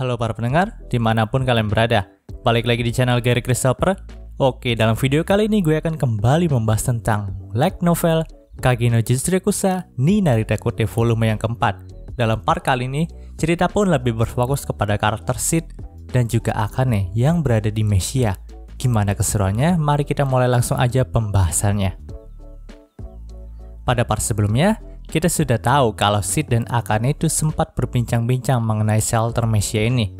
Halo para pendengar, dimanapun kalian berada. Balik lagi di channel Gary Christopher. Oke, dalam video kali ini gue akan kembali membahas tentang light novel Kage no Jutsu Rekusa ni Narita Kute volume yang keempat. Dalam part kali ini, cerita pun lebih berfokus kepada karakter Sid dan juga Akane yang berada di Meshia. Gimana keseruannya? Mari kita mulai langsung aja pembahasannya. Pada part sebelumnya, kita sudah tahu kalau Sid dan Akane itu sempat berbincang-bincang mengenai shelter Meshia ini.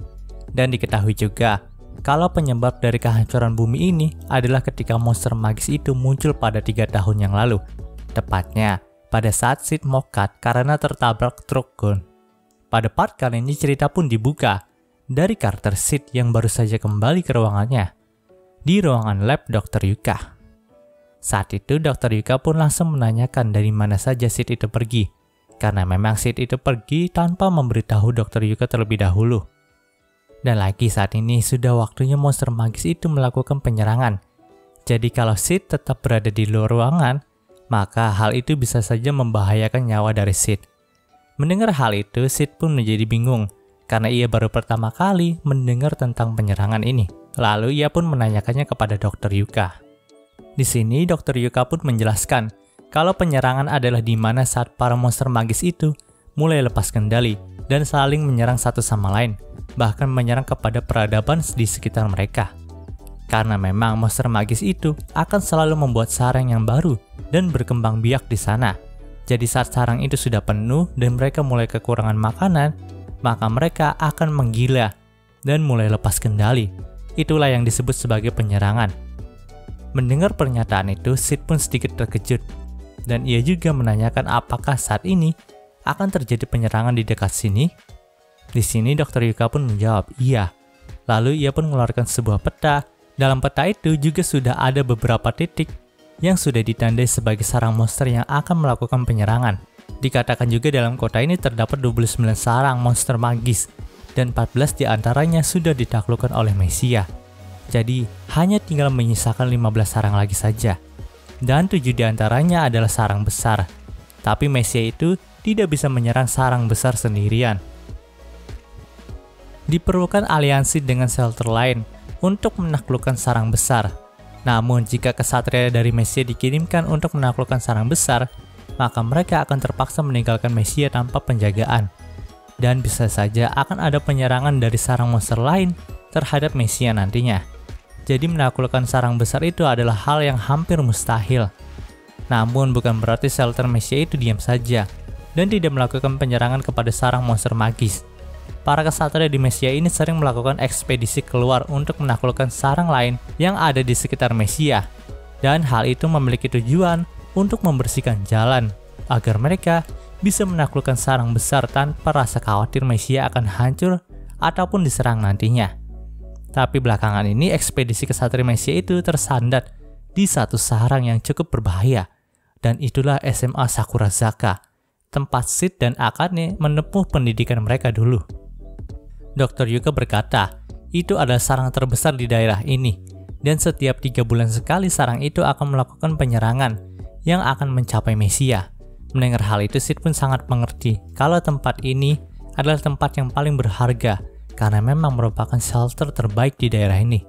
Dan diketahui juga kalau penyebab dari kehancuran bumi ini adalah ketika monster magis itu muncul pada 3 tahun yang lalu. Tepatnya pada saat Sid mokat karena tertabrak truk gun. Pada part kali ini cerita pun dibuka dari karakter Sid yang baru saja kembali ke ruangannya di ruangan lab Dr. Yuka. Saat itu Dr. Yuka pun langsung menanyakan dari mana saja Sid itu pergi, karena memang Sid itu pergi tanpa memberitahu Dr. Yuka terlebih dahulu. Dan lagi saat ini sudah waktunya monster magis itu melakukan penyerangan. Jadi kalau Sid tetap berada di luar ruangan, maka hal itu bisa saja membahayakan nyawa dari Sid. Mendengar hal itu, Sid pun menjadi bingung, karena ia baru pertama kali mendengar tentang penyerangan ini. Lalu ia pun menanyakannya kepada Dr. Yuka. Di sini Dr. Yuka pun menjelaskan kalau penyerangan adalah di mana saat para monster magis itu mulai lepas kendali dan saling menyerang satu sama lain, bahkan menyerang kepada peradaban di sekitar mereka. Karena memang monster magis itu akan selalu membuat sarang yang baru dan berkembang biak di sana. Jadi saat sarang itu sudah penuh dan mereka mulai kekurangan makanan, maka mereka akan menggila dan mulai lepas kendali. Itulah yang disebut sebagai penyerangan. Mendengar pernyataan itu, Sid pun sedikit terkejut, dan ia juga menanyakan apakah saat ini akan terjadi penyerangan di dekat sini. Di sini Dr. Yuka pun menjawab iya. Lalu ia pun mengeluarkan sebuah peta. Dalam peta itu juga sudah ada beberapa titik yang sudah ditandai sebagai sarang monster yang akan melakukan penyerangan. Dikatakan juga dalam kota ini terdapat 29 sarang monster magis, dan 14 diantaranya sudah ditaklukkan oleh Meshia. Jadi, hanya tinggal menyisakan 15 sarang lagi saja. Dan 7 diantaranya adalah sarang besar. Tapi Meshia itu tidak bisa menyerang sarang besar sendirian. Diperlukan aliansi dengan shelter lain untuk menaklukkan sarang besar. Namun, jika kesatria dari Meshia dikirimkan untuk menaklukkan sarang besar, maka mereka akan terpaksa meninggalkan Meshia tanpa penjagaan. Dan bisa saja akan ada penyerangan dari sarang monster lain terhadap Meshia nantinya. Jadi menaklukkan sarang besar itu adalah hal yang hampir mustahil. Namun bukan berarti shelter Meshia itu diam saja dan tidak melakukan penyerangan kepada sarang monster magis. Para kesatria di Meshia ini sering melakukan ekspedisi keluar untuk menaklukkan sarang lain yang ada di sekitar Meshia. Dan hal itu memiliki tujuan untuk membersihkan jalan agar mereka bisa menaklukkan sarang besar tanpa rasa khawatir Meshia akan hancur ataupun diserang nantinya. Tapi belakangan ini ekspedisi kesatria Meshia itu tersandat di satu sarang yang cukup berbahaya, dan itulah SMA Sakurazaka, tempat Sid dan Akane menempuh pendidikan mereka dulu. Dr. Yuka berkata, itu adalah sarang terbesar di daerah ini, dan setiap 3 bulan sekali sarang itu akan melakukan penyerangan yang akan mencapai Meshia. Mendengar hal itu, Sid pun sangat mengerti kalau tempat ini adalah tempat yang paling berharga, karena memang merupakan shelter terbaik di daerah ini.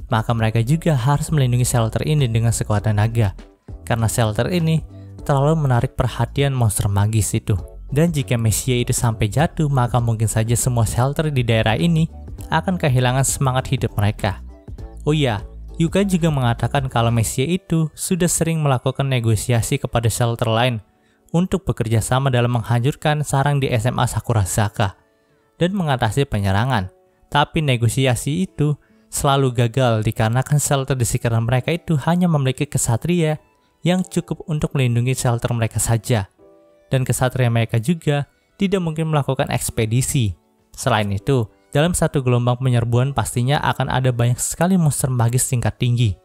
Maka mereka juga harus melindungi shelter ini dengan sekuat tenaga, karena shelter ini terlalu menarik perhatian monster magis itu. Dan jika Meshia itu sampai jatuh, maka mungkin saja semua shelter di daerah ini akan kehilangan semangat hidup mereka. Oh iya, Yuka juga mengatakan kalau Meshia itu sudah sering melakukan negosiasi kepada shelter lain untuk bekerja sama dalam menghancurkan sarang di SMA Sakurazaka dan mengatasi penyerangan. Tapi negosiasi itu selalu gagal dikarenakan shelter di sekitar mereka itu hanya memiliki kesatria yang cukup untuk melindungi shelter mereka saja. Dan kesatria mereka juga tidak mungkin melakukan ekspedisi. Selain itu, dalam satu gelombang penyerbuan pastinya akan ada banyak sekali monster magis tingkat tinggi.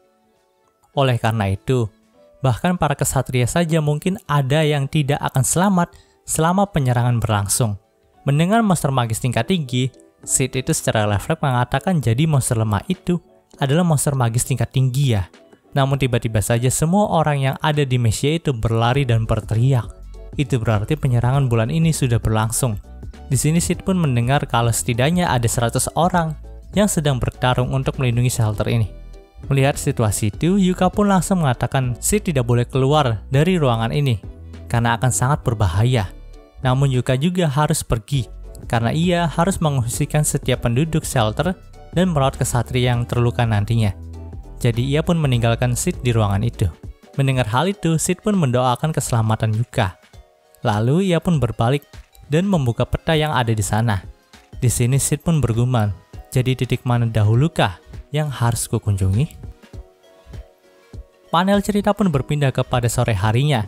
Oleh karena itu, bahkan para kesatria saja mungkin ada yang tidak akan selamat selama penyerangan berlangsung. Mendengar monster magis tingkat tinggi, Sid itu secara refleks mengatakan jadi monster lemah itu adalah monster magis tingkat tinggi ya. Namun tiba-tiba saja semua orang yang ada di Meshia itu berlari dan berteriak. Itu berarti penyerangan bulan ini sudah berlangsung. Di sini Sid pun mendengar kalau setidaknya ada 100 orang yang sedang bertarung untuk melindungi shelter ini. Melihat situasi itu, Yuka pun langsung mengatakan Sid tidak boleh keluar dari ruangan ini karena akan sangat berbahaya. Namun Yuka juga harus pergi karena ia harus mengungsikan setiap penduduk shelter dan merawat kesatria yang terluka nantinya. Jadi ia pun meninggalkan Sid di ruangan itu. Mendengar hal itu, Sid pun mendoakan keselamatan Yuka. Lalu ia pun berbalik dan membuka peta yang ada di sana. Di sini Sid pun bergumam, jadi titik mana dahulukah yang harus kukunjungi? Panel cerita pun berpindah kepada sore harinya.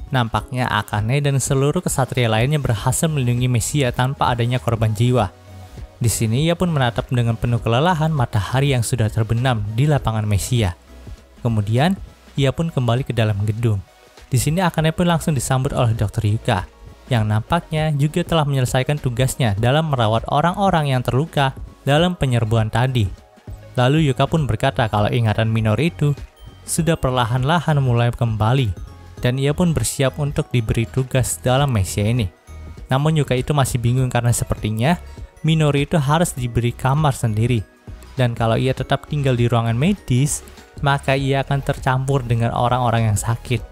Nampaknya Akane dan seluruh kesatria lainnya berhasil melindungi Messiah tanpa adanya korban jiwa. Di sini ia pun menatap dengan penuh kelelahan matahari yang sudah terbenam di lapangan Messiah. Kemudian ia pun kembali ke dalam gedung. Di sini Akane pun langsung disambut oleh Dr. Yuka, yang nampaknya juga telah menyelesaikan tugasnya dalam merawat orang-orang yang terluka dalam penyerbuan tadi. Lalu Yuka pun berkata kalau ingatan Minori itu sudah perlahan-lahan mulai kembali, dan ia pun bersiap untuk diberi tugas dalam Messiah ini. Namun Yuka itu masih bingung karena sepertinya Minori itu harus diberi kamar sendiri, dan kalau ia tetap tinggal di ruangan medis, maka ia akan tercampur dengan orang-orang yang sakit.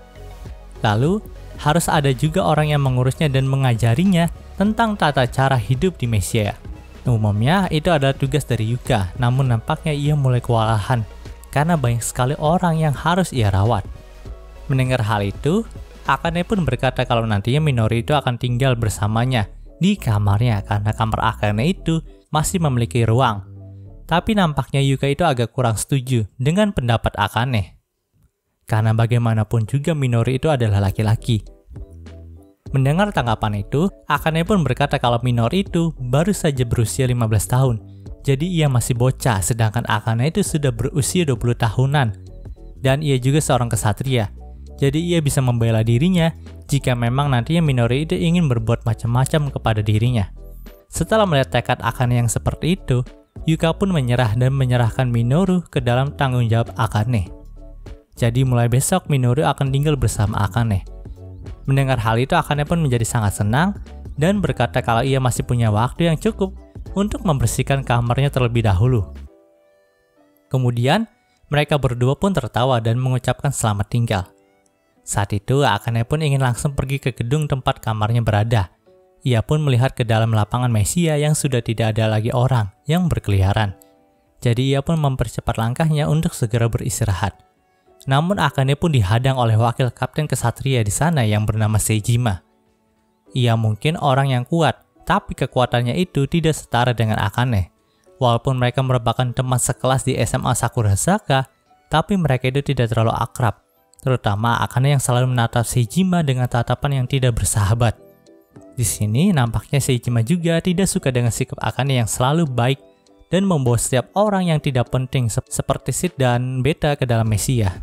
Lalu, harus ada juga orang yang mengurusnya dan mengajarinya tentang tata cara hidup di Messiah. Umumnya, itu adalah tugas dari Yuka, namun nampaknya ia mulai kewalahan karena banyak sekali orang yang harus ia rawat. Mendengar hal itu, Akane pun berkata kalau nantinya Minori itu akan tinggal bersamanya di kamarnya karena kamar Akane itu masih memiliki ruang. Tapi nampaknya Yuka itu agak kurang setuju dengan pendapat Akane. Karena bagaimanapun juga Minori itu adalah laki-laki. Mendengar tanggapan itu, Akane pun berkata kalau Minori itu baru saja berusia 15 tahun. Jadi ia masih bocah, sedangkan Akane itu sudah berusia 20 tahunan. Dan ia juga seorang kesatria. Jadi ia bisa membela dirinya jika memang nantinya Minori itu ingin berbuat macam-macam kepada dirinya. Setelah melihat tekad Akane yang seperti itu, Yuka pun menyerah dan menyerahkan Minoru ke dalam tanggung jawab Akane. Jadi mulai besok Minoru akan tinggal bersama Akane. Mendengar hal itu Akane pun menjadi sangat senang dan berkata kalau ia masih punya waktu yang cukup untuk membersihkan kamarnya terlebih dahulu. Kemudian mereka berdua pun tertawa dan mengucapkan selamat tinggal. Saat itu Akane pun ingin langsung pergi ke gedung tempat kamarnya berada. Ia pun melihat ke dalam lapangan Messiah yang sudah tidak ada lagi orang yang berkeliaran. Jadi ia pun mempercepat langkahnya untuk segera beristirahat. Namun Akane pun dihadang oleh wakil kapten kesatria di sana yang bernama Seijima. Ia mungkin orang yang kuat, tapi kekuatannya itu tidak setara dengan Akane. Walaupun mereka merupakan teman sekelas di SMA Sakurasaka, tapi mereka itu tidak terlalu akrab. Terutama Akane yang selalu menatap Seijima dengan tatapan yang tidak bersahabat. Di sini nampaknya Seijima juga tidak suka dengan sikap Akane yang selalu baik dan membawa setiap orang yang tidak penting seperti Sid dan Beta ke dalam Messiah.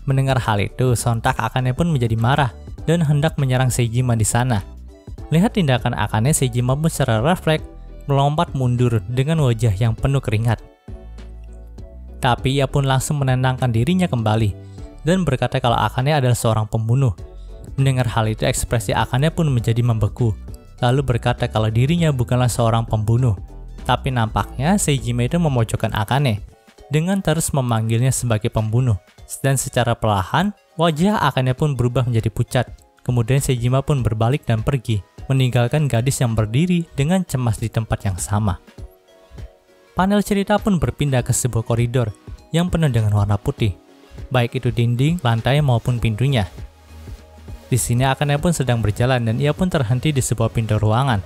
Mendengar hal itu, sontak Akane pun menjadi marah dan hendak menyerang Seijima di sana. Lihat tindakan Akane, Seijima pun secara refleks melompat mundur dengan wajah yang penuh keringat. Tapi ia pun langsung menenangkan dirinya kembali dan berkata kalau Akane adalah seorang pembunuh. Mendengar hal itu, ekspresi Akane pun menjadi membeku, lalu berkata kalau dirinya bukanlah seorang pembunuh. Tapi nampaknya Seijima itu memojokkan Akane dengan terus memanggilnya sebagai pembunuh. Dan secara perlahan, wajah Akane pun berubah menjadi pucat. Kemudian Seijima pun berbalik dan pergi, meninggalkan gadis yang berdiri dengan cemas di tempat yang sama. Panel cerita pun berpindah ke sebuah koridor yang penuh dengan warna putih, baik itu dinding, lantai maupun pintunya. Di sini Akane pun sedang berjalan dan ia pun terhenti di sebuah pintu ruangan.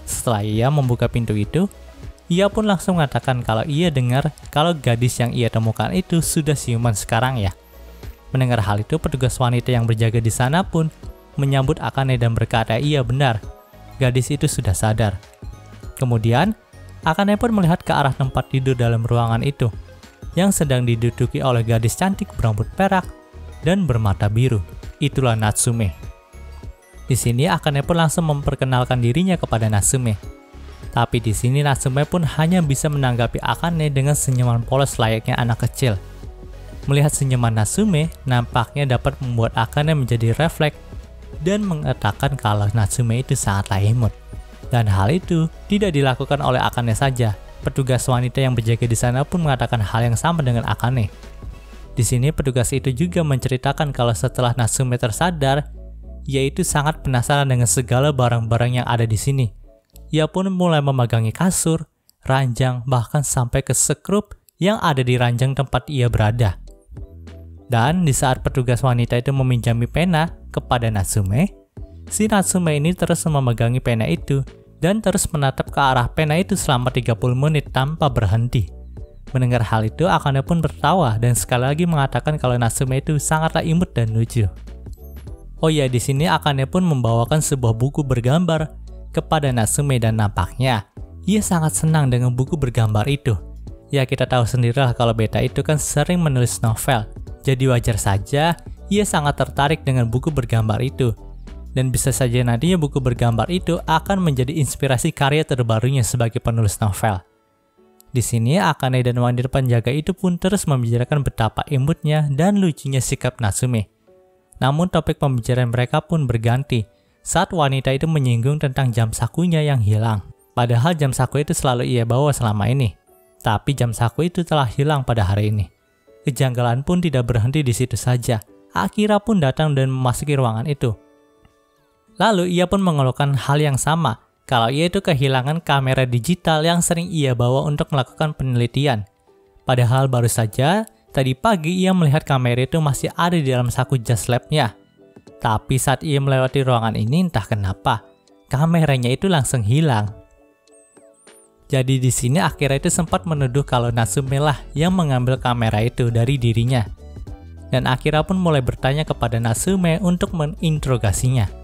Setelah ia membuka pintu itu, ia pun langsung mengatakan kalau ia dengar kalau gadis yang ia temukan itu sudah siuman sekarang ya. Mendengar hal itu, petugas wanita yang berjaga di sana pun menyambut Akane dan berkata iya benar, gadis itu sudah sadar. Kemudian, Akane pun melihat ke arah tempat tidur dalam ruangan itu, yang sedang diduduki oleh gadis cantik berambut perak dan bermata biru. Itulah Natsume. Di sini Akane pun langsung memperkenalkan dirinya kepada Natsume. Tapi di sini Natsume pun hanya bisa menanggapi Akane dengan senyuman polos layaknya anak kecil. Melihat senyuman Natsume, nampaknya dapat membuat Akane menjadi refleks dan mengatakan kalau Natsume itu sangatlah imut. Dan hal itu tidak dilakukan oleh Akane saja. Petugas wanita yang berjaga di sana pun mengatakan hal yang sama dengan Akane. Di sini petugas itu juga menceritakan kalau setelah Natsume tersadar, ia itu sangat penasaran dengan segala barang-barang yang ada di sini. Ia pun mulai memegangi kasur, ranjang, bahkan sampai ke sekrup yang ada di ranjang tempat ia berada. Dan di saat petugas wanita itu meminjami pena kepada Natsume, si Natsume ini terus memegangi pena itu dan terus menatap ke arah pena itu selama 30 menit tanpa berhenti. Mendengar hal itu, Akane pun tertawa dan sekali lagi mengatakan kalau Natsume itu sangatlah imut dan lucu. Oh ya, di sini Akane pun membawakan sebuah buku bergambar kepada Natsume dan nampaknya ia sangat senang dengan buku bergambar itu. Ya, kita tahu sendirilah kalau beta itu kan sering menulis novel. Jadi wajar saja ia sangat tertarik dengan buku bergambar itu. Dan bisa saja nantinya buku bergambar itu akan menjadi inspirasi karya terbarunya sebagai penulis novel. Di sini Akane dan wanita penjaga itu pun terus membicarakan betapa imutnya dan lucunya sikap Natsume. Namun topik pembicaraan mereka pun berganti saat wanita itu menyinggung tentang jam sakunya yang hilang. Padahal jam saku itu selalu ia bawa selama ini. Tapi jam saku itu telah hilang pada hari ini. Kejanggalan pun tidak berhenti di situ saja. Akira pun datang dan memasuki ruangan itu. Lalu ia pun mengeluhkan hal yang sama, kalau ia itu kehilangan kamera digital yang sering ia bawa untuk melakukan penelitian. Padahal baru saja tadi pagi ia melihat kamera itu masih ada di dalam saku jas labnya. Tapi saat ia melewati ruangan ini entah kenapa, kameranya itu langsung hilang. Jadi di sini Akira itu sempat menuduh kalau Natsume lah yang mengambil kamera itu dari dirinya. Dan Akira pun mulai bertanya kepada Natsume untuk menginterogasinya.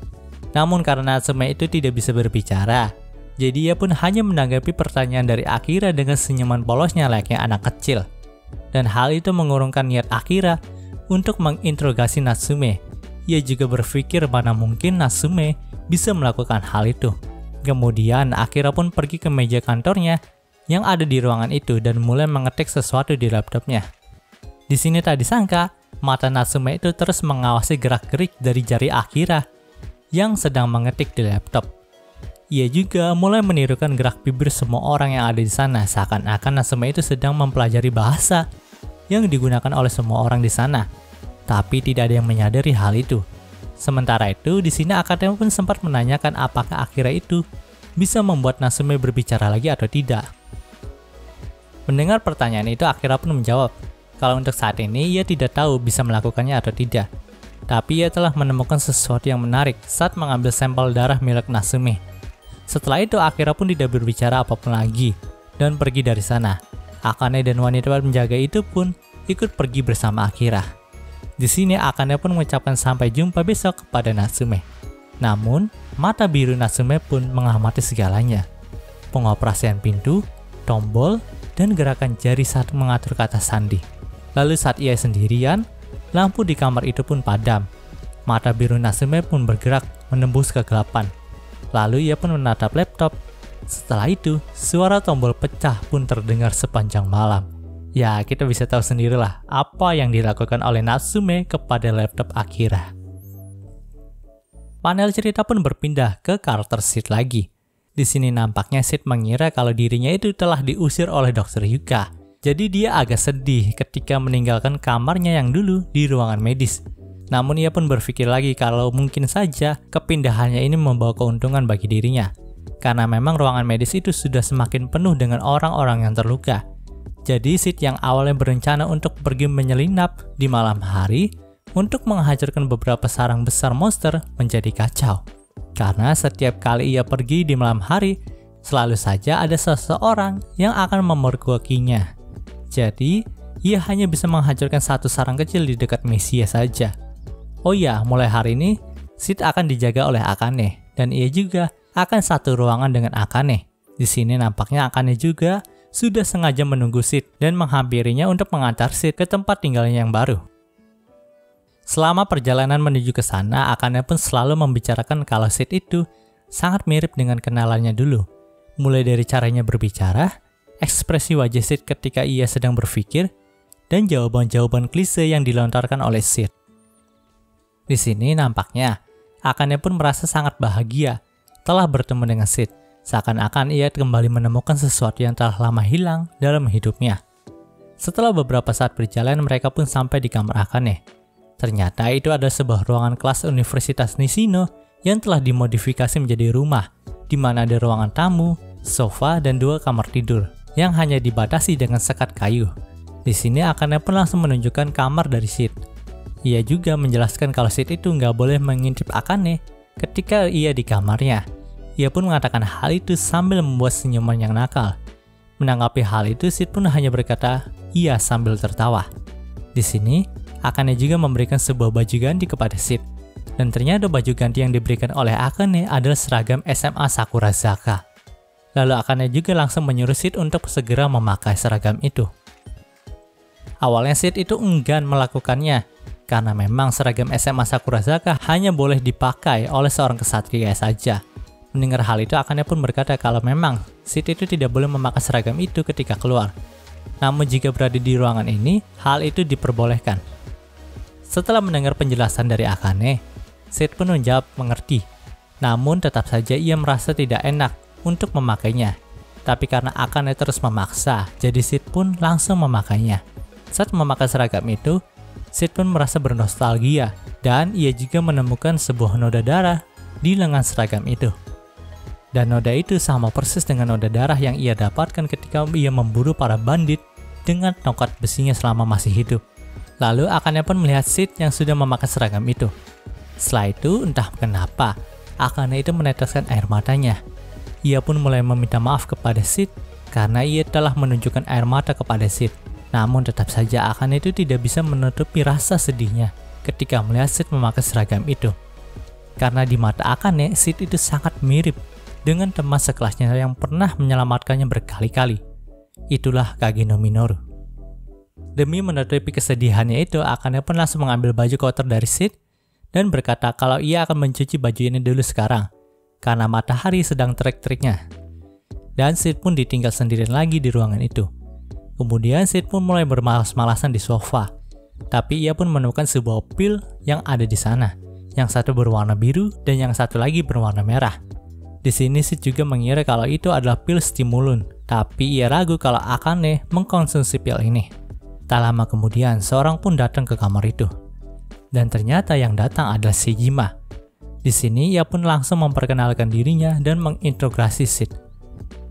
Namun karena Natsume itu tidak bisa berbicara, jadi ia pun hanya menanggapi pertanyaan dari Akira dengan senyuman polosnya layaknya anak kecil. Dan hal itu mengurungkan niat Akira untuk menginterogasi Natsume. Ia juga berpikir mana mungkin Natsume bisa melakukan hal itu. Kemudian Akira pun pergi ke meja kantornya yang ada di ruangan itu dan mulai mengetik sesuatu di laptopnya. Di sini tak disangka, mata Natsume itu terus mengawasi gerak-gerik dari jari Akira yang sedang mengetik di laptop. Ia juga mulai menirukan gerak bibir semua orang yang ada di sana, seakan-akan Natsume itu sedang mempelajari bahasa yang digunakan oleh semua orang di sana. Tapi tidak ada yang menyadari hal itu. Sementara itu, di sini Akane pun sempat menanyakan apakah Akira itu bisa membuat Natsume berbicara lagi atau tidak. Mendengar pertanyaan itu, Akira pun menjawab kalau untuk saat ini ia tidak tahu bisa melakukannya atau tidak. Tapi ia telah menemukan sesuatu yang menarik saat mengambil sampel darah milik Natsume. Setelah itu, Akira pun tidak berbicara apapun lagi dan pergi dari sana. Akane dan wanita penjaga itu pun ikut pergi bersama Akira. Di sini Akane pun mengucapkan sampai jumpa besok kepada Natsume. Namun, mata biru Natsume pun mengamati segalanya. Pengoperasian pintu, tombol, dan gerakan jari saat mengatur kata sandi. Lalu saat ia sendirian, lampu di kamar itu pun padam. Mata biru Natsume pun bergerak menembus kegelapan. Lalu ia pun menatap laptop. Setelah itu, suara tombol pecah pun terdengar sepanjang malam. Ya, kita bisa tahu sendirilah apa yang dilakukan oleh Natsume kepada laptop Akira. Panel cerita pun berpindah ke karakter Sid lagi. Di sini nampaknya Sid mengira kalau dirinya itu telah diusir oleh Dr. Yuka. Jadi dia agak sedih ketika meninggalkan kamarnya yang dulu di ruangan medis. Namun ia pun berpikir lagi kalau mungkin saja kepindahannya ini membawa keuntungan bagi dirinya. Karena memang ruangan medis itu sudah semakin penuh dengan orang-orang yang terluka. Jadi Sid yang awalnya berencana untuk pergi menyelinap di malam hari untuk menghancurkan beberapa sarang besar monster menjadi kacau. Karena setiap kali ia pergi di malam hari, selalu saja ada seseorang yang akan memergokinya. Jadi, ia hanya bisa menghancurkan satu sarang kecil di dekat Misia saja. Oh ya, mulai hari ini, Sid akan dijaga oleh Akane, dan ia juga akan satu ruangan dengan Akane. Di sini nampaknya Akane juga sudah sengaja menunggu Sid dan menghampirinya untuk mengantar Sid ke tempat tinggalnya yang baru. Selama perjalanan menuju ke sana, Akane pun selalu membicarakan kalau Sid itu sangat mirip dengan kenalannya dulu. Mulai dari caranya berbicara, ekspresi wajah Sid ketika ia sedang berpikir, dan jawaban-jawaban klise yang dilontarkan oleh Sid. Di sini nampaknya, Akane pun merasa sangat bahagia telah bertemu dengan Sid. Seakan-akan ia kembali menemukan sesuatu yang telah lama hilang dalam hidupnya. Setelah beberapa saat berjalan, mereka pun sampai di kamar Akane. Ternyata itu adalah sebuah ruangan kelas Universitas Nishino yang telah dimodifikasi menjadi rumah, di mana ada ruangan tamu, sofa, dan 2 kamar tidur yang hanya dibatasi dengan sekat kayu. Di sini Akane pun langsung menunjukkan kamar dari Sid. Ia juga menjelaskan kalau Sid itu nggak boleh mengintip Akane ketika ia di kamarnya. Ia pun mengatakan hal itu sambil membuat senyuman yang nakal. Menanggapi hal itu, Sid pun hanya berkata iya sambil tertawa. Di sini, Akane juga memberikan sebuah baju ganti kepada Sid. Dan ternyata baju ganti yang diberikan oleh Akane adalah seragam SMA Sakurazaka. Lalu Akane juga langsung menyuruh Sid untuk segera memakai seragam itu. Awalnya Sid itu enggan melakukannya, karena memang seragam SMA Sakurazaka hanya boleh dipakai oleh seorang kesatria saja. Mendengar hal itu, Akane pun berkata kalau memang Sid itu tidak boleh memakai seragam itu ketika keluar. Namun jika berada di ruangan ini, hal itu diperbolehkan. Setelah mendengar penjelasan dari Akane, Sid pun menjawab mengerti. Namun tetap saja ia merasa tidak enak untuk memakainya. Tapi karena Akane terus memaksa, jadi Sid pun langsung memakainya. Saat memakai seragam itu, Sid pun merasa bernostalgia dan ia juga menemukan sebuah noda darah di lengan seragam itu. Dan noda itu sama persis dengan noda darah yang ia dapatkan ketika ia memburu para bandit dengan tongkat besinya selama masih hidup. Lalu Akane pun melihat Sid yang sudah memakai seragam itu. Setelah itu, entah kenapa, Akane itu meneteskan air matanya. Ia pun mulai meminta maaf kepada Sid karena ia telah menunjukkan air mata kepada Sid. Namun tetap saja Akane itu tidak bisa menutupi rasa sedihnya ketika melihat Sid memakai seragam itu. Karena di mata Akane, Sid itu sangat mirip dengan teman sekelasnya yang pernah menyelamatkannya berkali-kali. Itulah Kage no Minoru. Demi menutupi kesedihannya itu, Akane pun langsung mengambil baju kotor dari Sid dan berkata kalau ia akan mencuci baju ini dulu sekarang karena matahari sedang terik-teriknya. Dan Sid pun ditinggal sendirian lagi di ruangan itu. Kemudian Sid pun mulai bermalas-malasan di sofa. Tapi ia pun menemukan sebuah pil yang ada di sana. Yang satu berwarna biru dan yang satu lagi berwarna merah. Di sini Sid juga mengira kalau itu adalah pil stimulun, tapi ia ragu kalau Akane mengkonsumsi pil ini. Tak lama kemudian, seorang pun datang ke kamar itu. Dan ternyata yang datang adalah Sejima. Di sini ia pun langsung memperkenalkan dirinya dan menginterogasi Sid.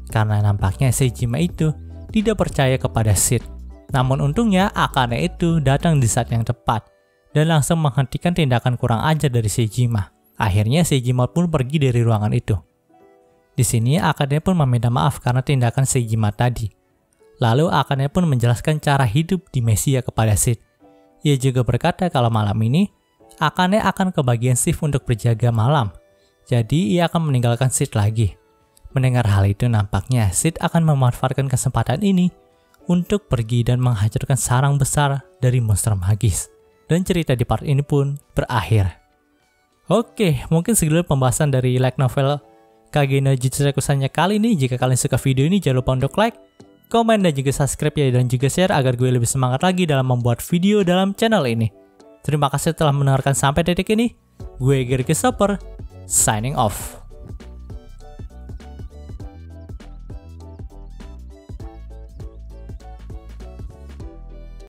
Karena nampaknya Sejima itu tidak percaya kepada Sid. Namun untungnya Akane itu datang di saat yang tepat dan langsung menghentikan tindakan kurang ajar dari Sejima. Akhirnya Sejima pun pergi dari ruangan itu. Di sini Akane pun meminta maaf karena tindakan Sejima tadi. Lalu Akane pun menjelaskan cara hidup di Mesia kepada Sid. Ia juga berkata kalau malam ini Akane akan ke bagian shift untuk berjaga malam. Jadi ia akan meninggalkan Sid lagi. Mendengar hal itu nampaknya Sid akan memanfaatkan kesempatan ini untuk pergi dan menghancurkan sarang besar dari monster magis. Dan cerita di part ini pun berakhir. Oke, mungkin segitu pembahasan dari light novel Kage no Jitsurekusanya kali ini. Jika kalian suka video ini, jangan lupa untuk like, komen, dan juga subscribe ya, dan juga share agar gue lebih semangat lagi dalam membuat video dalam channel ini. Terima kasih telah mendengarkan sampai detik ini. Gue Gary Christopher, signing off.